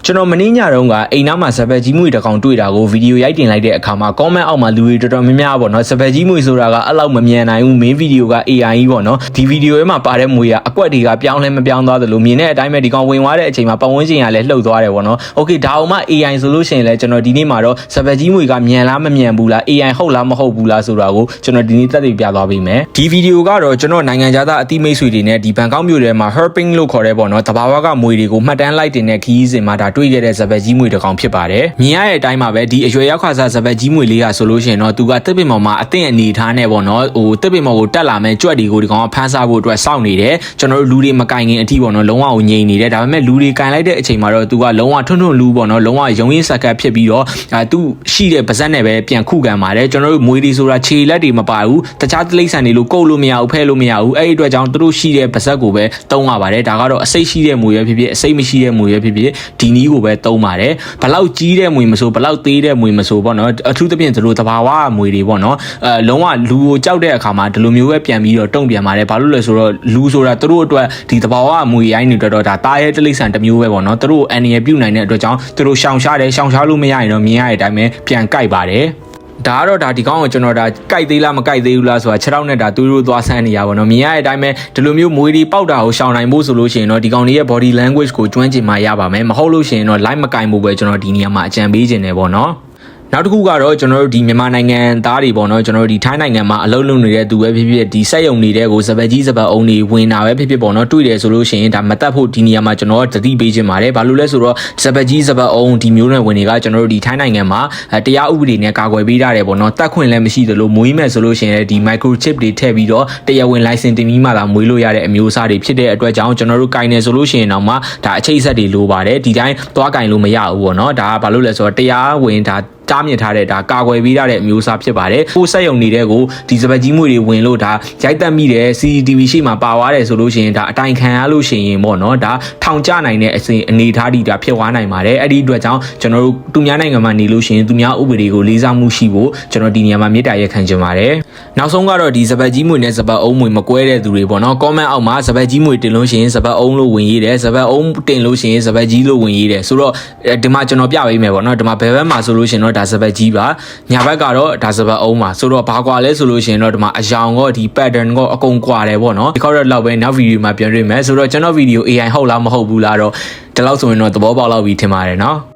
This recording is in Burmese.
ကျွန်တော်မင်းညတော့ကအိမ်နားမှာစပယ်ကြီးမွေတကောင်တွေ့တာကိုဗီဒီယိုရိုက်တင်လိုက်တဲ့အခါမှာ comment အောက်မှာလူတွေတော်တော်များများပေါ့နော်စပယ်ကြီးမွေဆိုတာကအဲ့လောက်မမြန်နိုင်ဘူး main video က AI ကြီးပေါ့နော်ဒီဗီဒီယိုထဲမှာပါတဲ့မွေကအကွက်တွေကပြောင်းလဲမပြောင်းသွားသလိုမြင်တဲ့အတိုင်းပဲဒီကောင်ဝင်သွားတဲ့အချိန်မှာပတ်ဝန်းကျင်ကလည်းလှုပ်သွားတယ်ပေါ့နော် okay ဒါအောင်မှ AI ဆိုလို့ရှိရင်လည်းကျွန်တော်ဒီနေ့မှာတော့စပယ်ကြီးမွေကမြန်လားမမြန်ဘူးလား AI ဟုတ်လားမဟုတ်ဘူးလားဆိုတာကိုကျွန်တော်ဒီနေ့သက်သေပြသွားပေးမယ်ဒီဗီဒီယိုကတော့ကျွန်တော်နိုင်ငံခြားသားအတိမိတ်ဆွေတွေနဲ့ဒီဘန်ကောက်မြို့ထဲမှာ herping လို့ခေါ်တဲ့ပေါ့နော်တဘာဝကမွေတွေကိုမှတ်တမ်းလိုက်တင်တဲ့ခီးစဉ်မှာဒါတွေ့ခဲ့တဲ့စပယ်ကြီးမွေတစ်ကောင်ဖြစ်ပါတယ်မြင်ရတဲ့အတိုင်းမှာပဲဒီအရွယ်ရောက်ခါစားစပယ်ကြီးမွေလေးကဆိုလို့ရှိရင်တော့သူကတစ်ပင်ပေါ်မှာအသင့်အနေထားနဲ့ပေါ့နော်ဟိုတစ်ပင်ပေါ်ကိုတက်လာမဲ့ကြွက်တွေကိုဒီကောင်ကဖမ်းစားဖို့အတွက်စောင့်နေတယ်ကျွန်တော်တို့လူတွေမကင်ခင်အထိပေါ့နော်လုံးဝကိုငြိမ်နေတယ်ဒါပေမဲ့လူတွေကင်လိုက်တဲ့အချိန်မှာတော့သူကလုံးဝထွန်းထွန်းလူပေါ့နော်လုံးဝရုံရင်းစက်ကပ်ဖြစ်ပြီးတော့သူရှိတဲ့ပါဇက်နဲ့ပဲပြန်ခုခံပါတယ်ကျွန်တော်တို့မွေတွေဆိုတာခြေလက်တွေမပါဘူးတခြားတိရစ္ဆာန်တွေလို့ကုတ်လို့မရဘူးဖဲလို့မရဘူးအဲ့ဒီအတွက်ကြောင့်သူတို့ရှိတဲ့ပါဇက်ကိုပဲသုံးရပါတယ်ဒါကတော့အစိတ်ရှိတဲ့မွေရဖြစ်ဖြစ်အစိတ်မရှိတဲ့မွေရဖြစ်ဖြစ်ဒီနည်းကိုပဲသုံးပါတယ်ဘလောက်ကြီးတဲ့မွေမဆိုဘလောက်သေးတဲ့မွေမဆိုပေါ့နော်အထူးသဖြင့်သူတို့တဘာဝမွေတွေပေါ့နော်လုံးဝလူကိုကြောက်တဲ့အခါမှာဒီလိုမျိုးပဲပြန်ပြီးတော့တုံ့ပြန်ပါတယ်ဘာလို့လဲဆိုတော့လူဆိုတာသူတို့အတွက်ဒီတဘာဝမွေရိုင်းတွေတော့ဒါတားရဲတိရစ္ဆာန်တစ်မျိုးပဲပေါ့နော်သူတို့အန်ရပြုတ်နိုင်တဲ့အတွက်ကြောင့်သူတို့ရှောင်ရှားတယ်ရှောင်ရှားလို့မရရင်တော့မြင်ရတဲ့အတိုင်းပဲပြန်ကြိုက်ပါတယ်ဒါကတော့ဒါဒီကောင်းကိုကျွန်တော်ဒါကြိုက်သေးလားမကြိုက်သေးဘူးလားဆိုတာ6ထောက်နဲ့ဒါတွေးလို့သွားဆန်းနေရပါတော့မြင်ရတဲ့အတိုင်းပဲဒီလိုမျိုးမွေးတွေပေါက်တာကိုရှောင်နိုင်ဖို့ဆိုလို့ရှိရင်တော့ဒီကောင်လေးရဲ့ body language ကိုကျွမ်းကျင်မှရပါမယ်မဟုတ်လို့ရှိရင်တော့ live မကင်ဖို့ပဲကျွန်တော်ဒီနေရာမှာအကြံပေးခြင်းတယ်ပေါ့နော်နောက်တစ်ခုကတော့ကျွန်တော်တို့ဒီမြန်မာနိုင်ငံသားတွေပေါ့နော်ကျွန်တော်တို့ဒီထိုင်းနိုင်ငံမှာအလုပ်လုပ်နေတဲ့သူပဲဖြစ်ဖြစ်ဒီစက်ရုံနေတဲ့ကိုစပယ်ကြီးစပယ်အုံတွေဝင်တာပဲဖြစ်ဖြစ်ပေါ့နော်တွေ့တယ်ဆိုလို့ရှိရင်ဒါမတက်ဖို့ဒီနေရာမှာကျွန်တော်တတိပေးခြင်းပါတယ်ဘာလို့လဲဆိုတော့စပယ်ကြီးစပယ်အုံဒီမျိုးနဲ့ဝင်တွေကကျွန်တော်တို့ဒီထိုင်းနိုင်ငံမှာတရားဥပဒေနဲ့ကာကွယ်ပေးထားတယ်ပေါ့နော်တက်ခွင့်လည်းမရှိသလိုမွေးမဲ့ဆိုလို့ရှိရင်ဒီ microchip တွေထည့်ပြီးတော့တရားဝင် license တင်ပြီးမှသာမွေးလို့ရတဲ့အမျိုးအစားတွေဖြစ်တဲ့အတွက်ကြောင့်ကျွန်တော်တို့ကင်နေဆိုလို့ရှိရင်တော့မှဒါအချိတ်ဆက်တွေလိုပါတယ်ဒီတိုင်းသွားကင်လို့မရဘူးပေါ့နော်ဒါကဘာလို့လဲဆိုတော့တရားဝင်ဒါတားမြစ်ထားတဲ့ဒါကာကွယ်ပေးထားတဲ့အမျိုးအစားဖြစ်ပါတယ်။ကိုယ်စက်ရုံနေတဲ့ကိုဒီစပယ်ကြီးမွေတွေဝင်လို့ဒါရိုက်တက်မိတယ် CCTV ရှိမှပါသွားတယ်ဆိုလို့ရှိရင်ဒါအတိုင်ခံရလို့ရှိရင်ပေါ့နော်ဒါထောင်ကျနိုင်တဲ့အစဉ်အနေထားဒီဒါဖြစ်သွားနိုင်ပါတယ်။အဲ့ဒီအတွက်ကြောင့်ကျွန်တော်တို့သူများနိုင်ငံမှာနေလို့ရှိရင်သူများဥပဒေကိုလေးစားမှုရှိဖို့ကျွန်တော်ဒီနေရာမှာမေတ္တာရက်ခံချင်ပါတယ်။နောက်ဆုံးကတော့ဒီစပယ်ကြီးမွေနဲ့စပယ်အုံးမွေမကွဲတဲ့သူတွေပေါ့နော် comment အောက်မှာစပယ်ကြီးမွေတင်လို့ရှိရင်စပယ်အုံးလို့ဝင်ရေးတယ်စပယ်အုံးတင်လို့ရှိရင်စပယ်ကြီးလို့ဝင်ရေးတယ်ဆိုတော့ဒီမှာကျွန်တော်ပြပေးမယ်ပေါ့နော်ဒီမှာဘယ်ဘက်မှာဆိုလို့ရှိရင်တော့ဒါစပယ်ကြီးပါညာဘက်ကတော့ဒါစပယ်အုံးပါဆိုတော့ဘာကွာလဲဆိုလို့ရှိရင်တော့ဒီမှာအယောင်ကောဒီ pattern ကောအကုန်ကွာတယ်ပေါ့နော်ဒီခေါက်တော့ပဲနောက်ဗီဒီယိုမှာပြန်တွေ့မယ်ဆိုတော့ကျွန်တော်ဗီဒီယို AI ဟုတ်လားမဟုတ်ဘူးလားတော့ဒီလောက်ဆိုရင်တော့သဘောပေါက်လောက်ပြီထင်ပါတယ်နော်